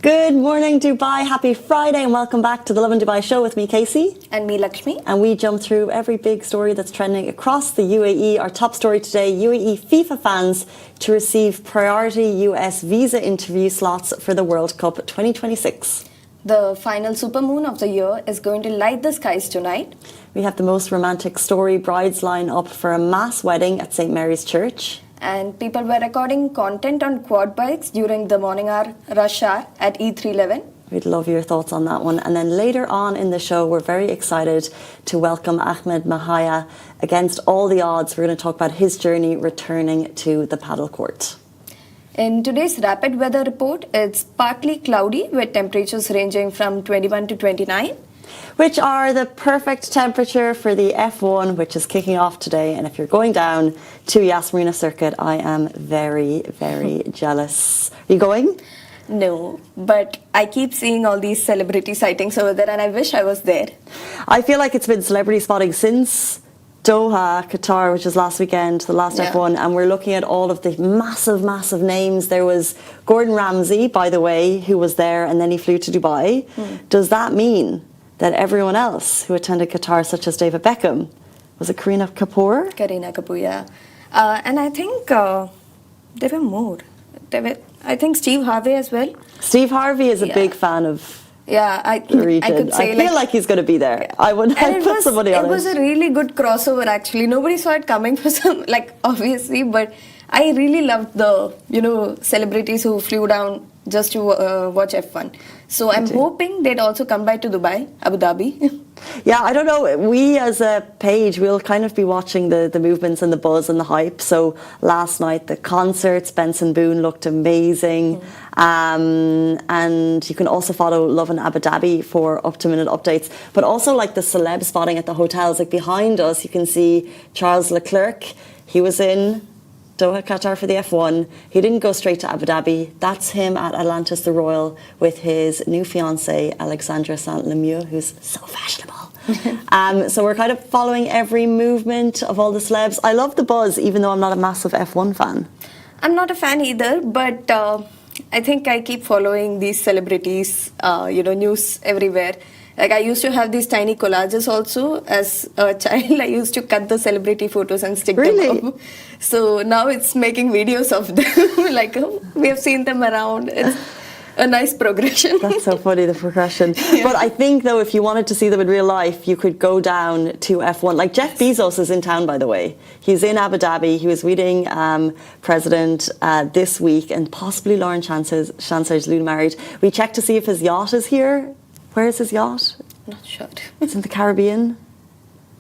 Good morning, Dubai. Happy Friday and welcome back to the Lovin Dubai show with me, Casey. And me, Lakshmi. And we jump through every big story that's trending across the UAE. Our top story today, UAE FIFA fans to receive priority US visa interview slots for the World Cup 2026. The final supermoon of the year is going to light the skies tonight. We have the most romantic story, brides line up for a mass wedding at St. Mary's Church. And people were recording content on quad bikes during the morning hour rush hour at E311. We'd love your thoughts on that one. And then later on in the show, we're very excited to welcome Ahmed Mehaya. Against all the odds, we're going to talk about his journey returning to the paddle court. In today's rapid weather report, it's partly cloudy with temperatures ranging from 21 to 29. Which are the perfect temperature for the F1, which is kicking off today. And if you're going down to Yas Marina Circuit, I am very, very jealous. Are you going? No, but I keep seeing all these celebrity sightings over there and I wish I was there. I feel like it's been celebrity spotting since Doha, Qatar, which is last weekend, the last F1, and we're looking at all of the massive, massive names. There was Gordon Ramsay, by the way, who was there and then he flew to Dubai. Does that mean that everyone else who attended Qatar, such as David Beckham, was it Kareena Kapoor? Kareena Kapoor, yeah. And I think there were more. I think Steve Harvey as well. Steve Harvey is a big fan of the region. I could say I feel like he's going to be there. I would put somebody on it. It was a really good crossover, actually. Nobody saw it coming for some, obviously, but I really loved the, celebrities who flew down just to watch F1. So I'm hoping they'd also come by to Dubai, Abu Dhabi. Yeah, I don't know. We as a page, we'll kind of be watching the movements and the buzz and the hype. So last night, the concerts, Benson Boone looked amazing. And you can also follow Lovin Abu Dhabi for up-to-minute updates. But also like the celeb spotting at the hotels. Like behind us, you can see Charles Leclerc. He was in Doha, Qatar for the F1. He didn't go straight to Abu Dhabi. That's him at Atlantis the Royal with his new fiancée, Alexandra Saint-Lemieux, who's so fashionable. So we're kind of following every movement of all the celebs. I love the buzz, even though I'm not a massive F1 fan. I'm not a fan either, but I think I keep following these celebrities, news everywhere. Like I used to have these tiny collages also. As a child, I used to cut the celebrity photos and stick them up. So now it's making videos of them. We have seen them around. It's a nice progression. That's so funny, the progression. Yeah. But I think, though, if you wanted to see them in real life, you could go down to F1. Like Jeff Bezos is in town, by the way. He's in Abu Dhabi. He was meeting President this week and possibly Lauren Chancellor's newly married. We checked to see if his yacht is here. Where is his yacht? Not sure. It's in the Caribbean.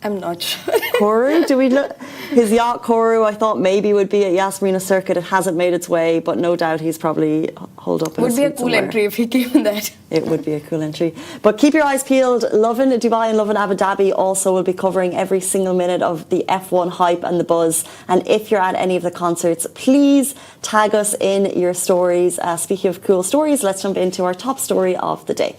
I'm not sure. Kourou? Do we look? His yacht Kourou, I thought maybe would be at Yas Marina Circuit. It hasn't made its way, but no doubt he's probably holed up in a suite somewhere. Would be a cool entry if he came in that. It would be a cool entry. But keep your eyes peeled. Lovin Dubai and Lovin Abu Dhabi also will be covering every single minute of the F1 hype and the buzz. And if you're at any of the concerts, please tag us in your stories. Speaking of cool stories, let's jump into our top story of the day.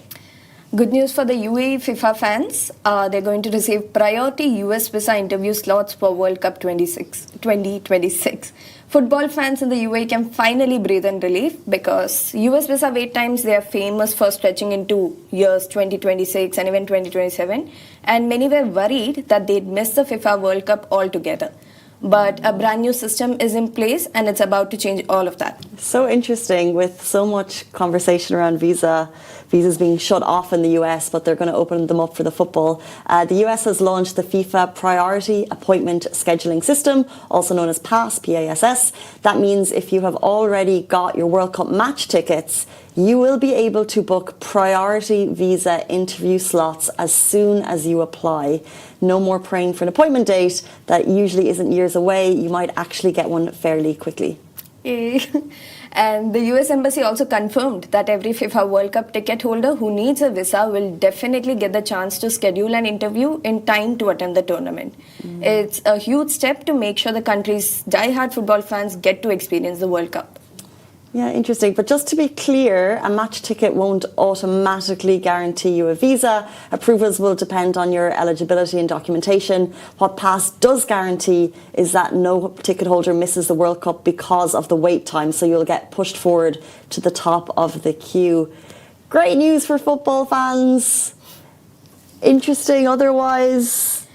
Good news for the UAE FIFA fans. They're going to receive priority US visa interview slots for World Cup 2026. Football fans in the UAE can finally breathe in relief because US visa wait times, they are famous for stretching into years 2026 and even 2027. And many were worried that they'd miss the FIFA World Cup altogether. But a brand new system is in place and it's about to change all of that. So interesting with so much conversation around visa visas being shut off in the US, but they're going to open them up for the football. The US has launched the FIFA Priority Appointment Scheduling System, also known as PASS, P-A-S-S. That means if you have already got your World Cup match tickets, you will be able to book priority visa interview slots as soon as you apply. No more praying for an appointment date that usually isn't years away. You might actually get one fairly quickly. Yay. And the US Embassy also confirmed that every FIFA World Cup ticket holder who needs a visa will definitely get the chance to schedule an interview in time to attend the tournament. It's a huge step to make sure the country's die-hard football fans get to experience the World Cup. Yeah, interesting. But just to be clear, a match ticket won't automatically guarantee you a visa. Approvals will depend on your eligibility and documentation. What PASS does guarantee is that no ticket holder misses the World Cup because of the wait time. So you'll get pushed forward to the top of the queue. Great news for football fans. Interesting otherwise.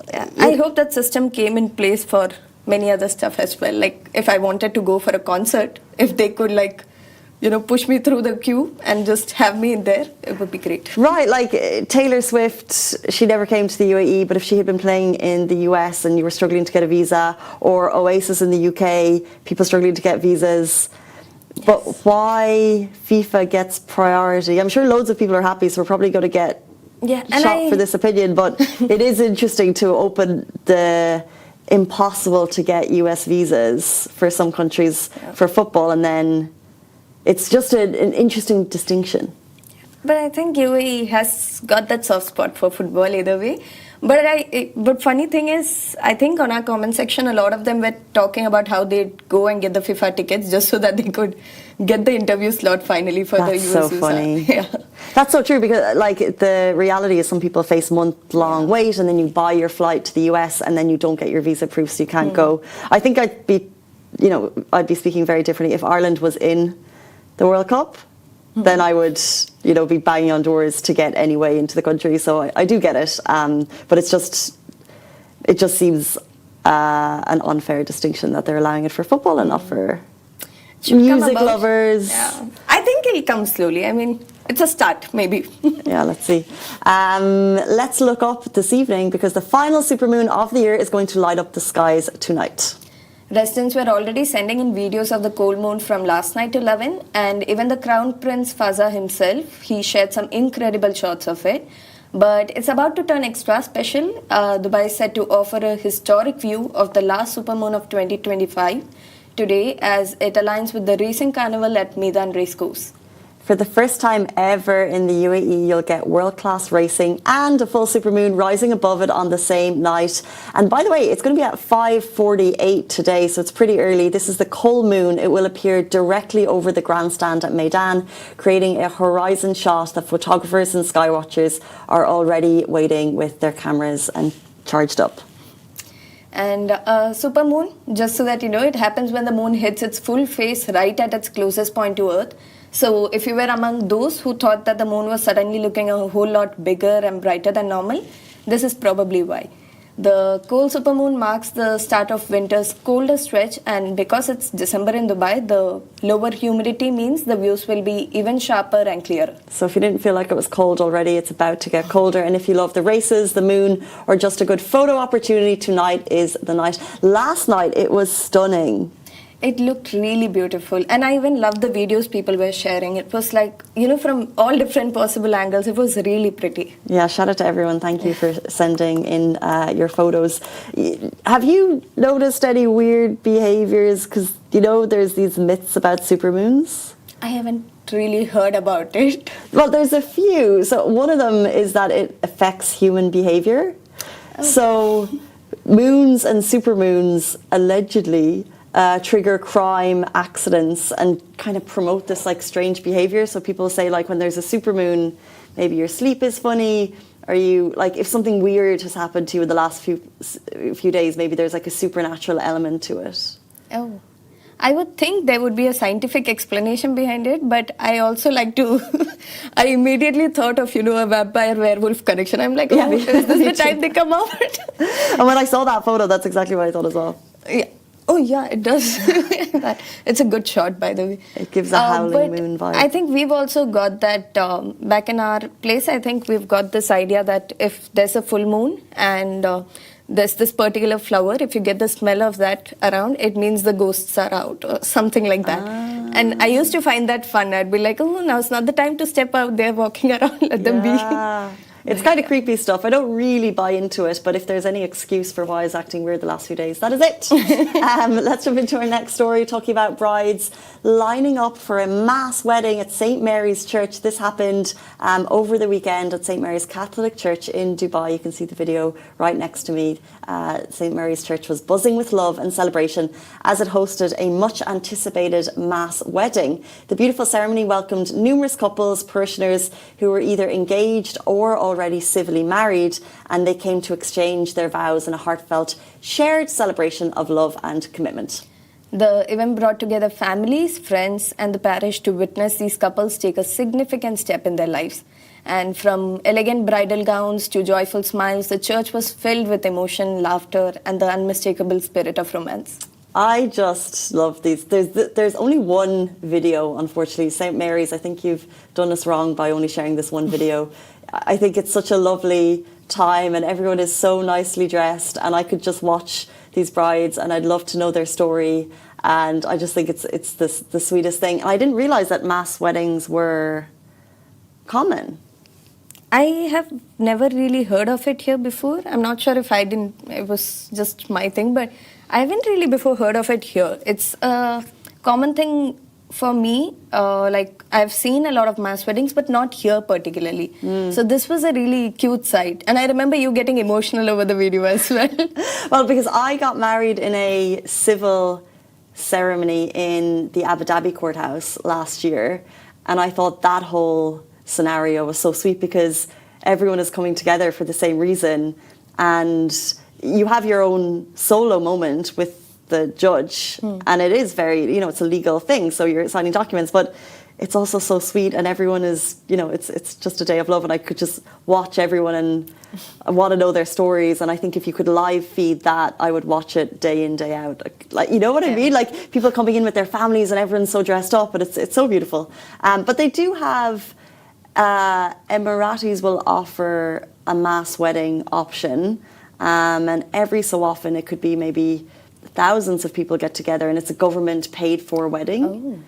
Yeah. I hope that system came in place for many other stuff as well. Like if I wanted to go for a concert, if they could push me through the queue and just have me in there, it would be great. Right, like Taylor Swift, she never came to the UAE, but if she had been playing in the US and you were struggling to get a visa, or Oasis in the UK, people struggling to get visas. Yes. But why FIFA gets priority? I'm sure loads of people are happy, so we're probably going to get shot for this opinion, but it is interesting to open the impossible to get US visas for some countries for football, and then it's just an interesting distinction. But I think UAE has got that soft spot for football either way. But funny thing is, I think on our comment section, a lot of them were talking about how they'd go and get the FIFA tickets just so that they could get the interview slot finally for the US That's so visa. funny. Yeah. That's so true, because the reality is some people face month-long wait, and then you buy your flight to the US and then you don't get your visa proof, so you can't go. I think I'd be speaking very differently if Ireland was in the World Cup. Then I would, be banging on doors to get any way into the country. So I do get it, but it just seems an unfair distinction that they're allowing it for football and not for music lovers. Yeah. I think it'll come slowly. I mean, it's a start, maybe. Yeah, let's see. Let's look up this evening, because the final supermoon of the year is going to light up the skies tonight. Residents were already sending in videos of the cold moon from last night to Lovin, and even the Crown Prince Fazza himself, he shared some incredible shots of it. But it's about to turn extra special. Dubai is set to offer a historic view of the last supermoon of 2025 today, as it aligns with the racing carnival at Meydan Racecourse. For the first time ever in the UAE, you'll get world-class racing and a full supermoon rising above it on the same night. And by the way, it's going to be at 5:48 today, so it's pretty early. This is the cold moon. It will appear directly over the grandstand at Meydan, creating a horizon shot that photographers and skywatchers are already waiting with their cameras and charged up. And supermoon, just so that you know, it happens when the moon hits its full face right at its closest point to Earth. So if you were among those who thought that the moon was suddenly looking a whole lot bigger and brighter than normal, this is probably why. The cold supermoon marks the start of winter's coldest stretch, and because it's December in Dubai, the lower humidity means the views will be even sharper and clearer. So if you didn't feel like it was cold already, it's about to get colder. And if you love the races, the moon, or just a good photo opportunity, tonight is the night. Last night, it was stunning. It looked really beautiful, and I even loved the videos people were sharing. It was like, from all different possible angles. It was really pretty. Yeah, shout out to everyone. Thank you for sending in your photos. Have you noticed any weird behaviours? Because, there's these myths about supermoons. I haven't really heard about it. Well, there's a few. So one of them is that it affects human behaviour. Oh. So moons and supermoons allegedly trigger crime, accidents, and kind of promote this strange behavior. So people say when there's a supermoon, maybe your sleep is funny, or if something weird has happened to you in the last few days, maybe there's a supernatural element to it. Oh, I would think there would be a scientific explanation behind it, but I also I immediately thought of, a vampire-werewolf connection. I'm like, is this the time they come out? And when I saw that photo, that's exactly what I thought as well. Yeah. Oh yeah, it does. It's a good shot, by the way. It gives a howling but moon vibe. I think we've also got that back in our place. I think we've got this idea that if there's a full moon and there's this particular flower, if you get the smell of that around, it means the ghosts are out or something like that. And I used to find that fun. I'd be like, oh, now it's not the time to step out there walking around. Let them be. It's kind of creepy stuff. I don't really buy into it, but if there's any excuse for why I was acting weird the last few days, that is it. Let's jump into our next story, talking about brides lining up for a mass wedding at St. Mary's Church. This happened over the weekend at St. Mary's Catholic Church in Dubai. You can see the video right next to me. St. Mary's Church was buzzing with love and celebration as it hosted a much anticipated mass wedding. The beautiful ceremony welcomed numerous couples, parishioners who were either engaged or already civilly married, and they came to exchange their vows in a heartfelt, shared celebration of love and commitment. The event brought together families, friends, and the parish to witness these couples take a significant step in their lives. And from elegant bridal gowns to joyful smiles, the church was filled with emotion, laughter, and the unmistakable spirit of romance. I just love these. There's only one video, unfortunately. St. Mary's, I think you've done us wrong by only sharing this one video. I think it's such a lovely time and everyone is so nicely dressed, and I could just watch these brides and I'd love to know their story, and I just think it's the sweetest thing. And I didn't realise that mass weddings were common. I have never really heard of it here before. I'm not sure if it was just my thing, but I haven't really before heard of it here. It's a common thing for me. Like I've seen a lot of mass weddings, but not here particularly. So this was a really cute sight. And I remember you getting emotional over the video as well. Well, because I got married in a civil ceremony in the Abu Dhabi courthouse last year, and I thought that whole scenario was so sweet because everyone is coming together for the same reason, and you have your own solo moment with the judge, and it is very, it's a legal thing, so you're signing documents, but it's also so sweet, and everyone is, it's just a day of love, and I could just watch everyone and I want to know their stories. And I think if you could live feed that, I would watch it day in, day out. Like you know what I mean? Like people coming in with their families and everyone's so dressed up, but it's so beautiful. But they do have Emiratis will offer a mass wedding option, and every so often it could be maybe thousands of people get together, and it's a government paid for wedding.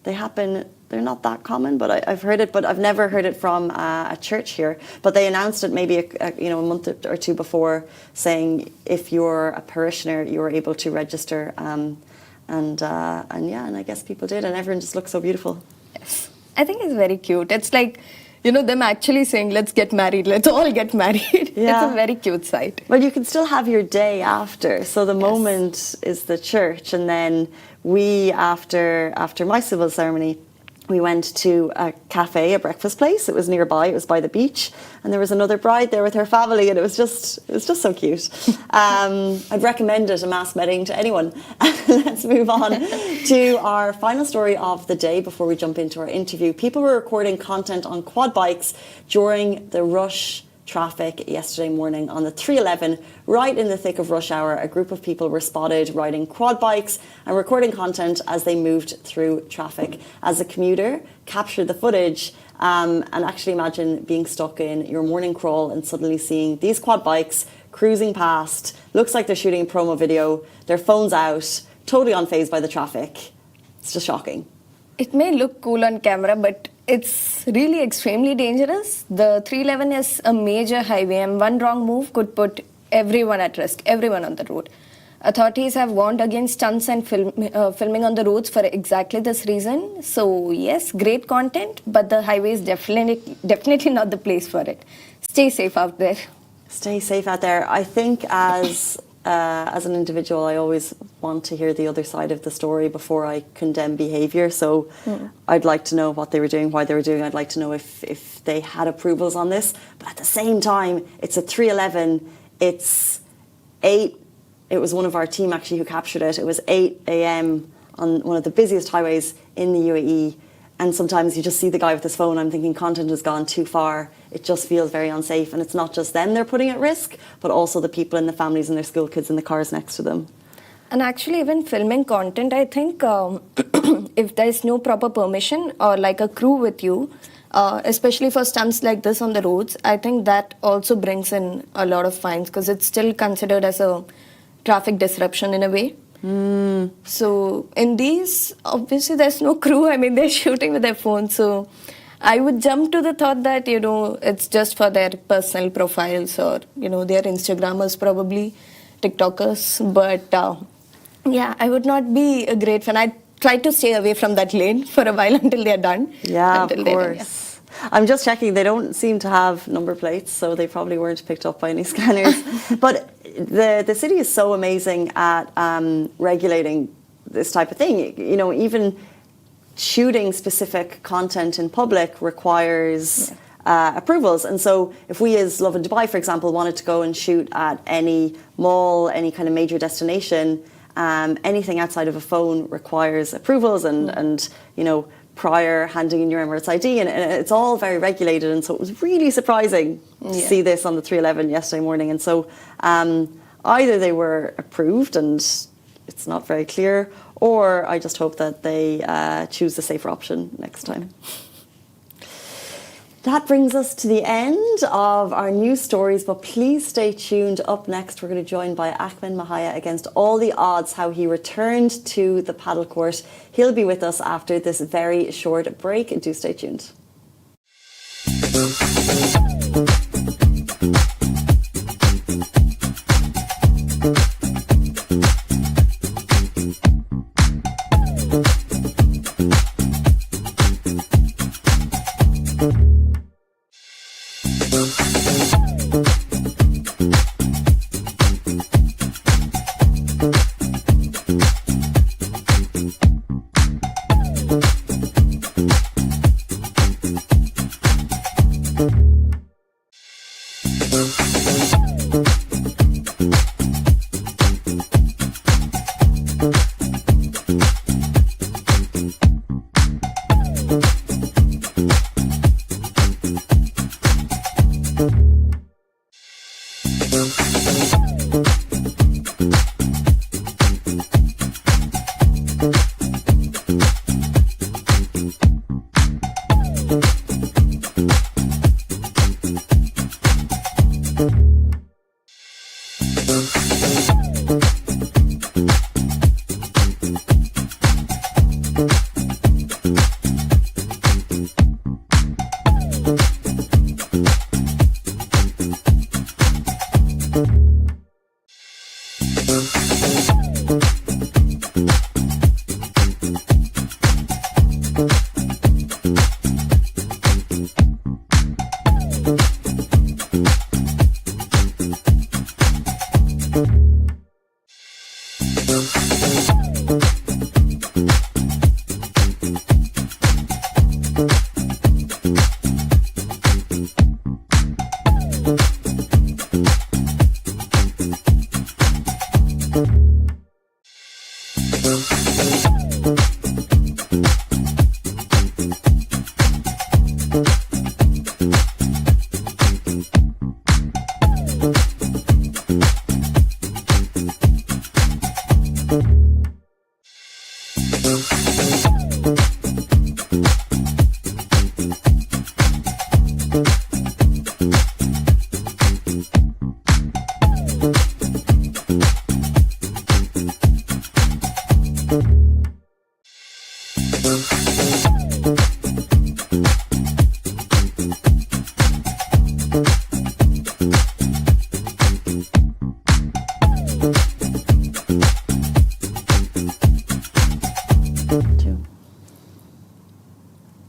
They happen, they're not that common, but I've heard it, but I've never heard it from a church here. But they announced it maybe a month or two before, saying if you're a parishioner, you were able to register, and I guess people did, and everyone just looks so beautiful. Yes. I think it's very cute. It's like, them actually saying, let's get married, let's all get married. Yeah. It's a very cute sight. Well, you can still have your day after. So the moment is the church. And then we, after my civil ceremony, we went to a cafe, a breakfast place. It was nearby. It was by the beach. And there was another bride there with her family. And it was just so cute. I'd recommend it, a mass wedding, to anyone. Let's move on to our final story of the day before we jump into our interview. People were recording content on quad bikes during the rush traffic yesterday morning on the 311, right in the thick of rush hour. A group of people were spotted riding quad bikes and recording content as they moved through traffic. As a commuter, captured the footage, and actually imagine being stuck in your morning crawl and suddenly seeing these quad bikes cruising past. Looks like they're shooting a promo video, their phones out, totally unfazed by the traffic. It's just shocking. It may look cool on camera, but it's really extremely dangerous. The 311 is a major highway, and one wrong move could put everyone at risk, everyone on the road. Authorities have warned against stunts and filming on the roads for exactly this reason. So yes, great content, but the highway is definitely not the place for it. Stay safe out there. Stay safe out there. I think as an individual, I always want to hear the other side of the story before I condemn behaviour. So I'd like to know what they were doing, why they were doing. I'd like to know if they had approvals on this. But at the same time, it's a 311. It's 8. It was one of our team actually who captured it. It was 8 a.m. on one of the busiest highways in the UAE. And sometimes you just see the guy with his phone. I'm thinking content has gone too far. It just feels very unsafe. And it's not just them they're putting at risk, but also the people in the families and their school kids in the cars next to them. And actually, even filming content, I think if there's no proper permission or like a crew with you, especially for stunts like this on the roads, I think that also brings in a lot of fines because it's still considered as a traffic disruption in a way. So in these, obviously there's no crew. I mean, they're shooting with their phones. So I would jump to the thought that, it's just for their personal profiles or, their Instagrammers probably, TikTokers. But yeah, I would not be a great fan. I try to stay away from that lane for a while until they're done. Yeah, of course. I'm just checking. They don't seem to have number plates, so they probably weren't picked up by any scanners. But the city is so amazing at regulating this type of thing. Even shooting specific content in public requires approvals. And so if we as Lovin Dubai, for example, wanted to go and shoot at any mall, any kind of major destination, anything outside of a phone requires approvals and prior handing in your Emirates ID, and it's all very regulated. And so it was really surprising to see this on the 311 yesterday morning. And so either they were approved and it's not very clear, or I just hope that they choose the safer option next time. That brings us to the end of our news stories, but please stay tuned. Up next, we're going to be joined by Ahmed Mehaya. Against all the odds, how he returned to the paddle court. He'll be with us after this very short break. Do stay tuned.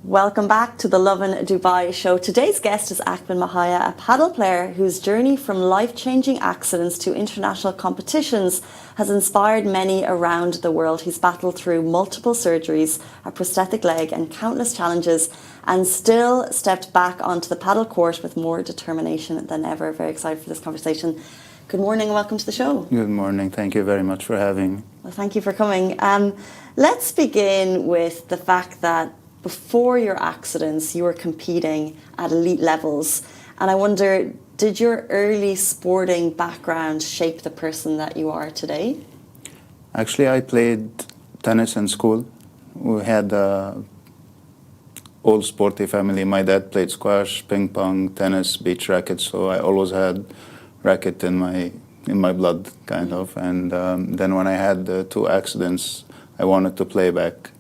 Welcome back to the Lovin Dubai show. Today's guest is Ahmed Mehaya, a paddle player whose journey from life-changing accidents to international competitions has inspired many around the world. He's battled through multiple surgeries, a prosthetic leg and countless challenges, and still stepped back onto the paddle court with more determination than ever. Very excited for this conversation. Good morning and welcome to the show. Good morning. Thank you very much for having me. Well, thank you for coming. Let's begin with the fact that before your accidents, you were competing at elite levels. And I wonder, did your early sporting background shape the person that you are today? Actually, I played tennis in school. We had a all sporty family. My dad played squash, ping pong, tennis, beach racket. So I always had racket in my blood, kind of. And then when I had the two accidents, I wanted to play back.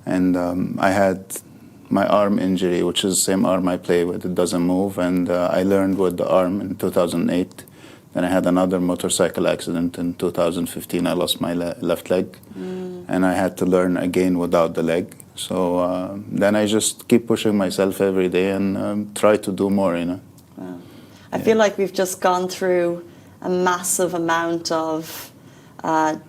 And I had my arm injury, which is the same arm I play with. It doesn't move. And I learned with the arm in 2008. Then I had another motorcycle accident in 2015. I lost my left leg. And I had to learn again without the leg. So then I just keep pushing myself every day and try to do more, you know. Wow. I feel like we've just gone through a massive amount of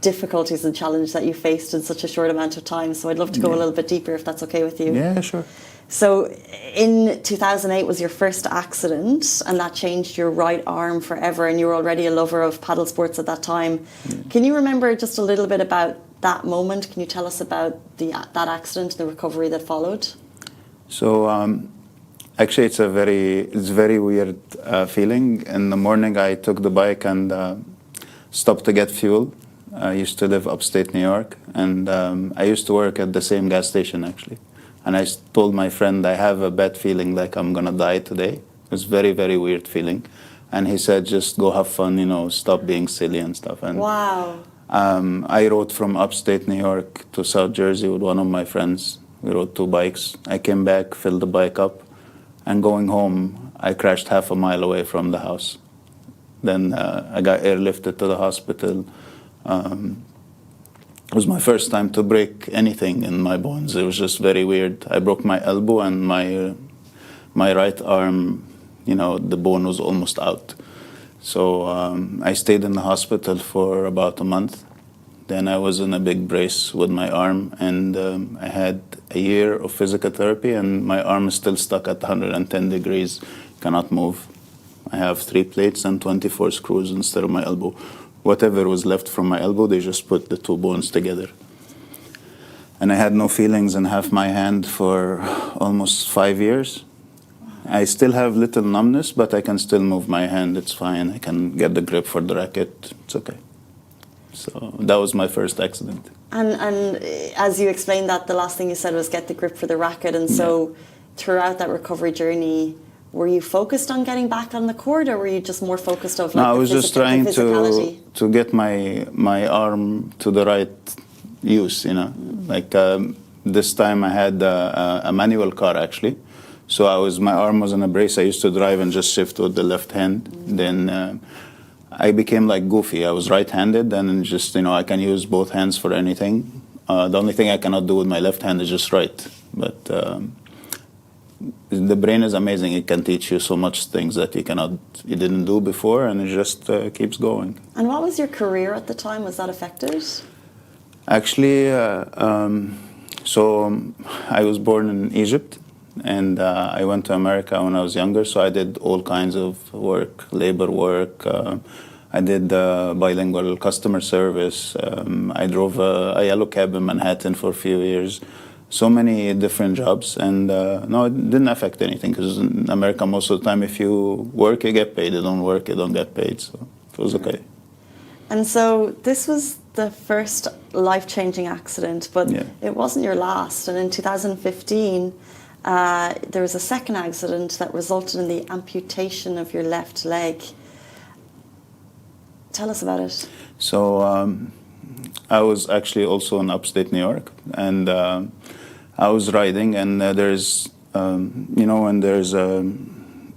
difficulties and challenges that you faced in such a short amount of time. So I'd love to go a little bit deeper if that's okay with you. Yeah, sure. So in 2008 was your first accident, and that changed your right arm forever, and you were already a lover of paddle sports at that time. Can you remember just a little bit about that moment? Can you tell us about that accident and the recovery that followed? So actually, it's very weird feeling. In the morning, I took the bike and stopped to get fuel. I used to live upstate New York, and I used to work at the same gas station, actually. And I told my friend, I have a bad feeling like I'm going to die today. It was very, very weird feeling. And he said, just go have fun, you know, stop being silly and stuff. And wow. I rode from upstate New York to South Jersey with one of my friends. We rode two bikes. I came back, filled the bike up, and going home, I crashed half a mile away from the house. Then I got airlifted to the hospital. It was my first time to break anything in my bones. It was just very weird. I broke my elbow and my right arm, you know, the bone was almost out. So I stayed in the hospital for about a month. Then I was in a big brace with my arm, and I had a year of physical therapy, and my arm is still stuck at 110 degrees, cannot move. I have 3 plates and 24 screws instead of my elbow. Whatever was left from my elbow, they just put the two bones together. And I had no feelings in half my hand for almost 5 years. I still have little numbness, but I can still move my hand. It's fine. I can get the grip for the racket. It's okay. So that was my first accident. And as you explained that, the last thing you said was get the grip for the racket. And so throughout that recovery journey, were you focused on getting back on the court, or were you just more focused on like, no, I was just trying to get my arm to the right use, you know. Like this time I had a manual car, actually. So my arm was in a brace. I used to drive and just shift with the left hand. Then I became like goofy. I was right-handed, and just, you know, I can use both hands for anything. The only thing I cannot do with my left hand is just right. But the brain is amazing. It can teach you so much things that you didn't do before, and it just keeps going. And what was your career at the time? Was that affected? Actually, so I was born in Egypt, and I went to America when I was younger, so I did all kinds of work, labor work. I did bilingual customer service. I drove a yellow cab in Manhattan for a few years. So many different jobs, and no, it didn't affect anything, because in America, most of the time, if you work, you get paid. You don't work, you don't get paid, so it was okay. And so this was the first life-changing accident, but it wasn't your last. And in 2015, there was a second accident that resulted in the amputation of your left leg. Tell us about it. So I was actually also in upstate New York, and I was riding, and there's, you know, when there's a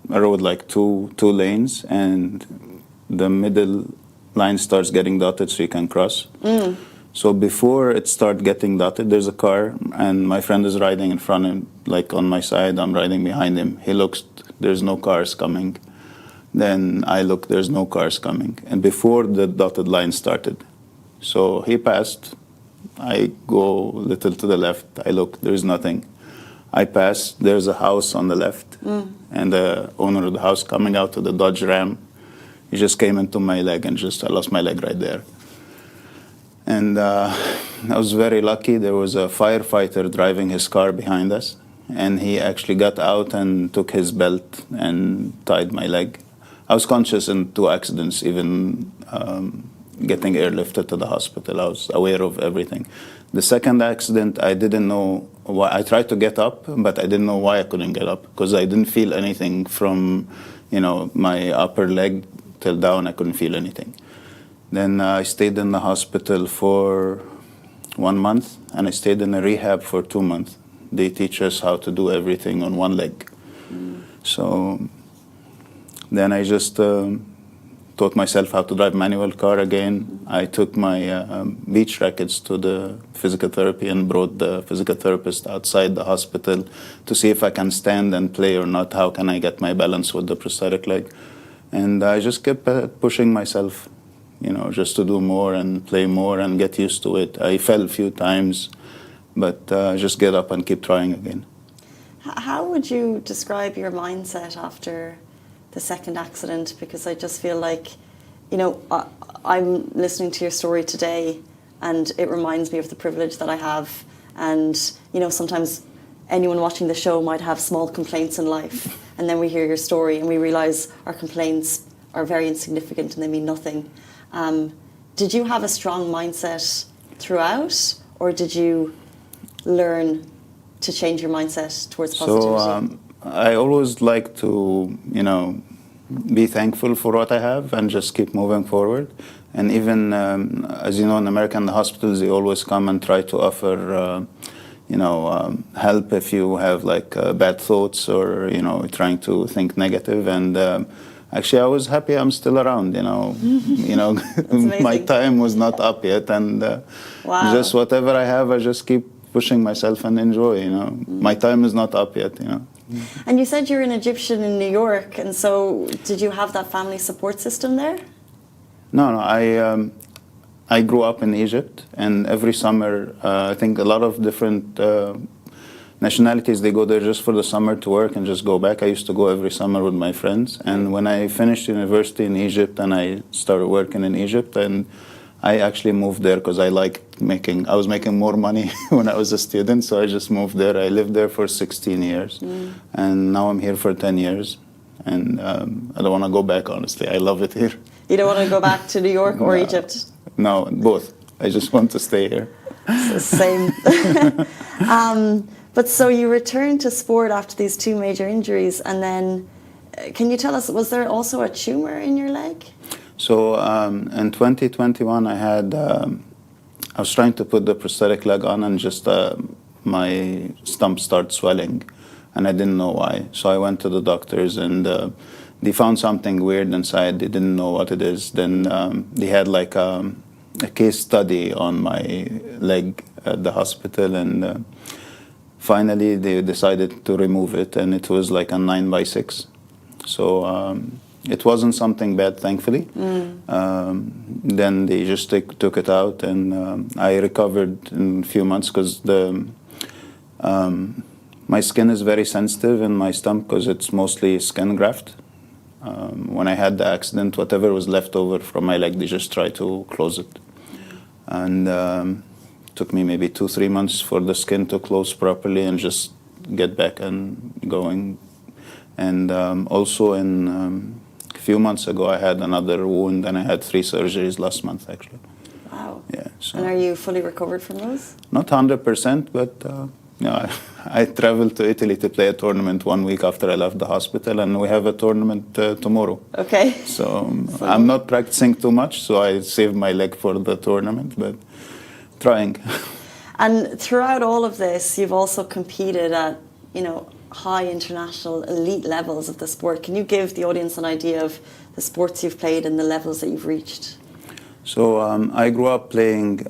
road like two lanes, and the middle line starts getting dotted so you can cross. So before it starts getting dotted, there's a car, and my friend is riding in front of him, like on my side, I'm riding behind him. He looks, there's no cars coming. Then I look, there's no cars coming. And before the dotted line started. So he passed. I go a little to the left. I look, there's nothing. I pass, there's a house on the left. And the owner of the house coming out to the Dodge Ram, he just came into my leg, and I lost my leg right there. And I was very lucky. There was a firefighter driving his car behind us, and he actually got out and took his belt and tied my leg. I was conscious in 2 accidents, even getting airlifted to the hospital. I was aware of everything. The second accident, I didn't know why. I tried to get up, but I didn't know why I couldn't get up because I didn't feel anything from, my upper leg till down. I couldn't feel anything. Then I stayed in the hospital for 1 month, and I stayed in a rehab for 2 months. They teach us how to do everything on one leg. So then I just taught myself how to drive manual car again. I took my beach rackets to the physical therapy and brought the physical therapist outside the hospital to see if I can stand and play or not. How can I get my balance with the prosthetic leg? And I just kept pushing myself, just to do more and play more and get used to it. I fell a few times, but just get up and keep trying again. How would you describe your mindset after the second accident? Because I just feel like, I'm listening to your story today and it reminds me of the privilege that I have. And, sometimes anyone watching the show might have small complaints in life. And then we hear your story and we realize our complaints are very insignificant and they mean nothing. Did you have a strong mindset throughout, or did you learn to change your mindset towards positivity? So I always like to, be thankful for what I have and just keep moving forward. And even, as you know, in America, in the hospitals, they always come and try to offer, help if you have bad thoughts or, trying to think negative. And actually, I was happy I'm still around, my time was not up yet. And Wow. just whatever I have, I just keep pushing myself and enjoy, My time is not up yet, And you said you're an Egyptian in New York, and so did you have that family support system there? No, I grew up in Egypt, and every summer, I think a lot of different nationalities, they go there just for the summer to work and just go back. I used to go every summer with my friends, and when I finished university in Egypt and I started working in Egypt, and I actually moved there because I was making more money when I was a student, so I just moved there. I lived there for 16 years, and now I'm here for 10 years, and I don't want to go back, honestly. I love it here. You don't want to go back to New York or Egypt? No, both. I just want to stay here. Same. But so you returned to sport after these two major injuries, and then can you tell us, was there also a tumor in your leg? So in 2021, I was trying to put the prosthetic leg on, and just my stump started swelling, and I didn't know why. So I went to the doctors, and they found something weird inside. They didn't know what it is. Then they had a case study on my leg at the hospital, and finally they decided to remove it, and it was like a 9x6. So it wasn't something bad, thankfully. Then they just took it out, and I recovered in a few months because my skin is very sensitive in my stump because it's mostly skin graft. When I had the accident, whatever was left over from my leg, they just tried to close it. And took me maybe 2-3 months for the skin to close properly and just get back and going. And also in a few months ago, I had another wound, and I had 3 surgeries last month, actually. Wow. Yeah. So And are you fully recovered from those? not 100%, but I traveled to Italy to play a tournament 1 week after I left the hospital, and we have a tournament tomorrow. Okay. So I'm not practicing too much, so I saved my leg for the tournament, but trying. And throughout all of this, you've also competed at, high international elite levels of the sport. Can you give the audience an idea of the sports you've played and the levels that you've reached? So I grew up playing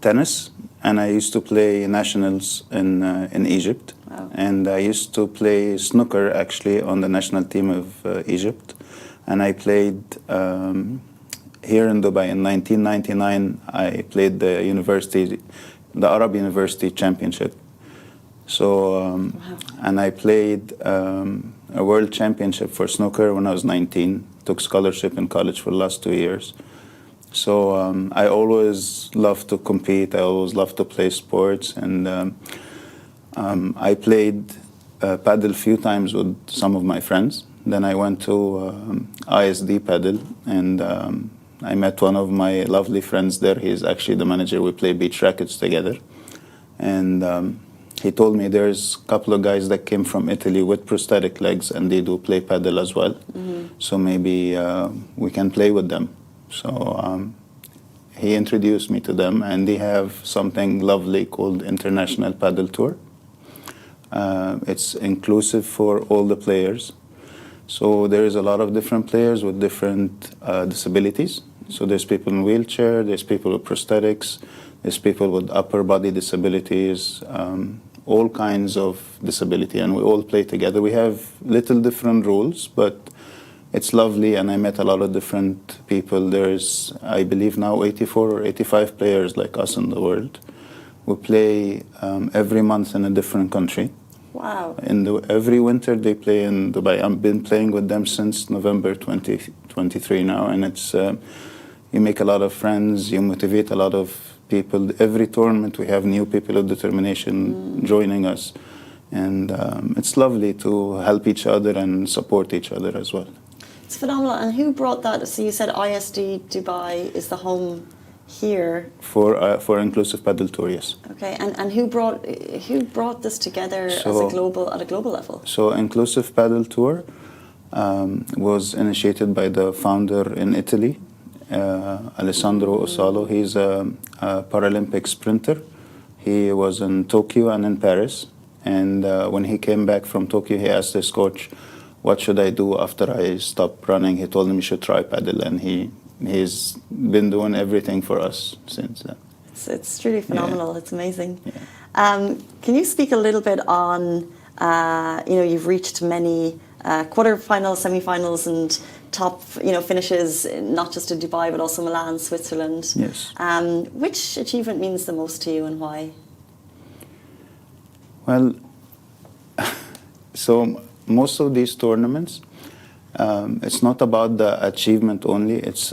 tennis, and I used to play nationals in Egypt. Wow. And I used to play snooker, actually, on the national team of Egypt. And I played here in Dubai in 1999. I played the Arab University Championship. So, and I played a world championship for snooker when I was 19. Took scholarship in college for the last 2 years. So I always loved to compete. I always loved to play sports. And I played Padel a few times with some of my friends. Then I went to ISD Padel, and I met one of my lovely friends there. He's actually the manager. We play beach rackets together. And he told me there's a couple of guys that came from Italy with prosthetic legs, and they do play paddle as well. So maybe we can play with them. So he introduced me to them, and they have something lovely called International Paddle Tour. It's inclusive for all the players. So there is a lot of different players with different disabilities. So there's people in wheelchair, there's people with prosthetics, there's people with upper body disabilities, all kinds of disability, and we all play together. We have little different rules, but it's lovely, and I met a lot of different people. There's, I believe now, 84 or 85 players like us in the world. We play every month in a different country. Wow. Every winter they play in Dubai. I've been playing with them since November 2023 now, and it's you make a lot of friends, you motivate a lot of people. Every tournament we have new people of determination joining us, and it's lovely to help each other and support each other as well. It's phenomenal. And who brought that? So you said ISD Dubai is the home here for Inclusive Paddle Tour, yes. Okay, and who brought this together at a global level? So Inclusive Paddle Tour was initiated by the founder in Italy, Alessandro Osalo. He's a Paralympic sprinter. He was in Tokyo and in Paris, and when he came back from Tokyo, he asked his coach, "What should I do after I stop running?" He told him he should try paddle, and he's been doing everything for us since then. It's truly phenomenal. Yeah. It's amazing. Yeah. Can you speak a little bit on, you've reached many quarterfinals, semifinals, and top, finishes, not just in Dubai, but also Milan, Switzerland. Yes. Which achievement means the most to you, and why? Well, so most of these tournaments, it's not about the achievement only. It's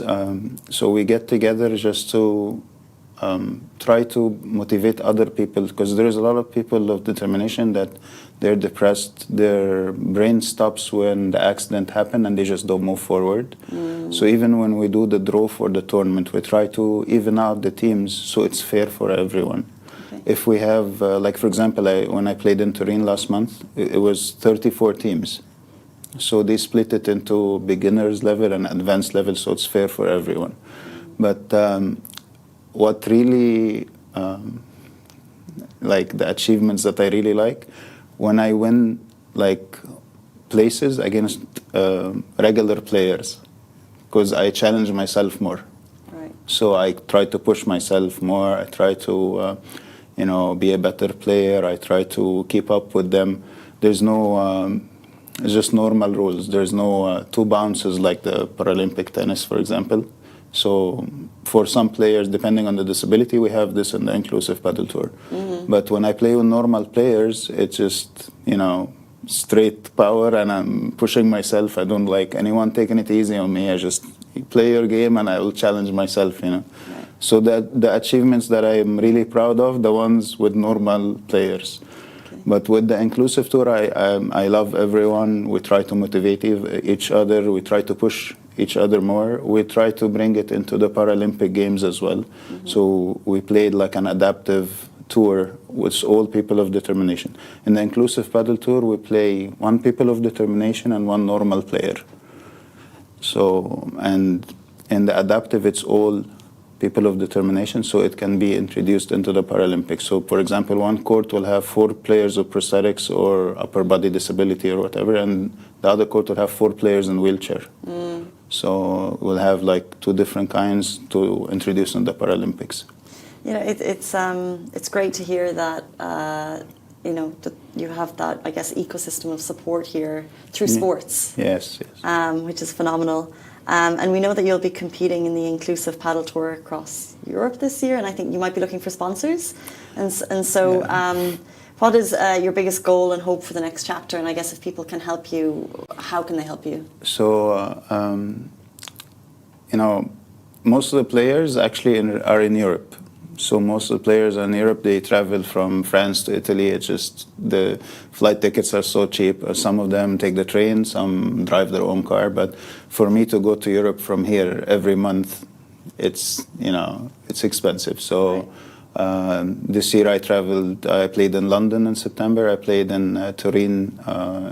so we get together just to try to motivate other people, because there is a lot of people of determination that they're depressed. Their brain stops when the accident happened, and they just don't move forward. So even when we do the draw for the tournament, we try to even out the teams so it's fair for everyone. Okay. If we have, like for example, when I played in Turin last month, it was 34 teams. So they split it into beginners level and advanced level, so it's fair for everyone. But what really, like the achievements that I really like, when I win like places against regular players, because I challenge myself more. Right. So I try to push myself more. I try to, be a better player. I try to keep up with them. There's no. It's just normal rules. There's no two bounces like the Paralympic tennis, for example. So for some players, depending on the disability, we have this in the Inclusive Paddle Tour. But when I play with normal players, it's just, straight power, and I'm pushing myself. I don't like anyone taking it easy on me. I just play your game, and I will challenge myself, Right. So the achievements that I am really proud of, the ones with normal players. But with the Inclusive Tour, I love everyone. We try to motivate each other. We try to push each other more. We try to bring it into the Paralympic Games as well. So we played like an adaptive tour with all people of determination. In the Inclusive Paddle Tour, we play one people of determination and one normal player. So, and in the adaptive, it's all people of determination, so it can be introduced into the Paralympics. So, for example, one court will have 4 players with prosthetics or upper body disability or whatever, and the other court will have 4 players in wheelchair. So we'll have like 2 different kinds to introduce in the Paralympics. It's great to hear that that you have that, I guess, ecosystem of support here through sports. Yes. Which is phenomenal. And we know that you'll be competing in the Inclusive Paddle Tour across Europe this year, and I think you might be looking for sponsors. And so, what is your biggest goal and hope for the next chapter? And I guess if people can help you, how can they help you? So, most of the players actually are in Europe. So most of the players in Europe, they travel from France to Italy. It's just the flight tickets are so cheap. Some of them take the train, some drive their own car. But for me to go to Europe from here every month, it's it's expensive. So this year I traveled. I played in London in September. I played in Turin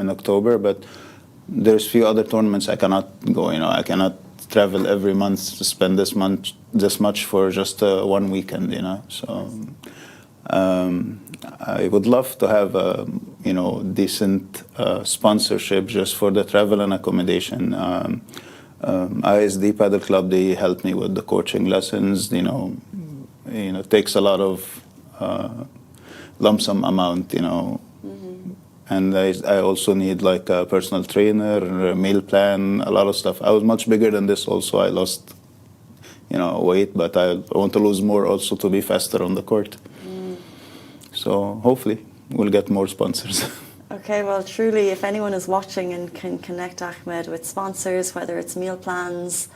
in October. But there's few other tournaments I cannot go. I cannot travel every month to spend this much for just one weekend. So I would love to have a decent sponsorship just for the travel and accommodation. ISD Padel Club, they help me with the coaching lessons. It takes a lot of lump sum amount. And I also need like a personal trainer, a meal plan, a lot of stuff. I was much bigger than this also. I lost, weight, but I want to lose more also to be faster on the court. So hopefully we'll get more sponsors. Okay, well, truly, if anyone is watching and can connect Ahmed with sponsors, whether it's meal plans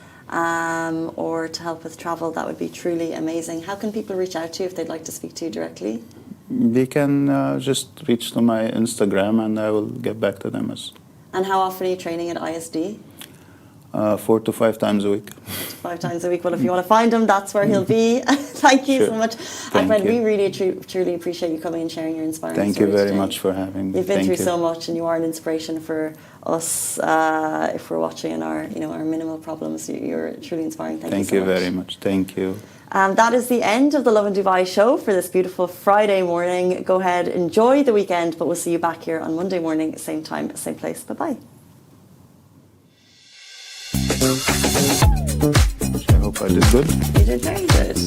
or to help with travel, that would be truly amazing. How can people reach out to you if they'd like to speak to you directly? They can just reach to my Instagram and I will get back to them. And how often are you training at ISD? 4 to 5 times a week. 5 times a week. Well, if you want to find him, that's where he'll be. Thank you so much. Ahmed, we really truly appreciate you coming and sharing your inspiring story. Thank you very today. much for having me. You've been through so much and you are an inspiration for us if we're watching in our minimal problems. You're truly inspiring. Thank you so much. Thank you very much. Thank you. That is the end of the Lovin Dubai show for this beautiful Friday morning. Go ahead, enjoy the weekend, but we'll see you back here on Monday morning, same time, same place. Bye-bye. I hope I did good. You did very good.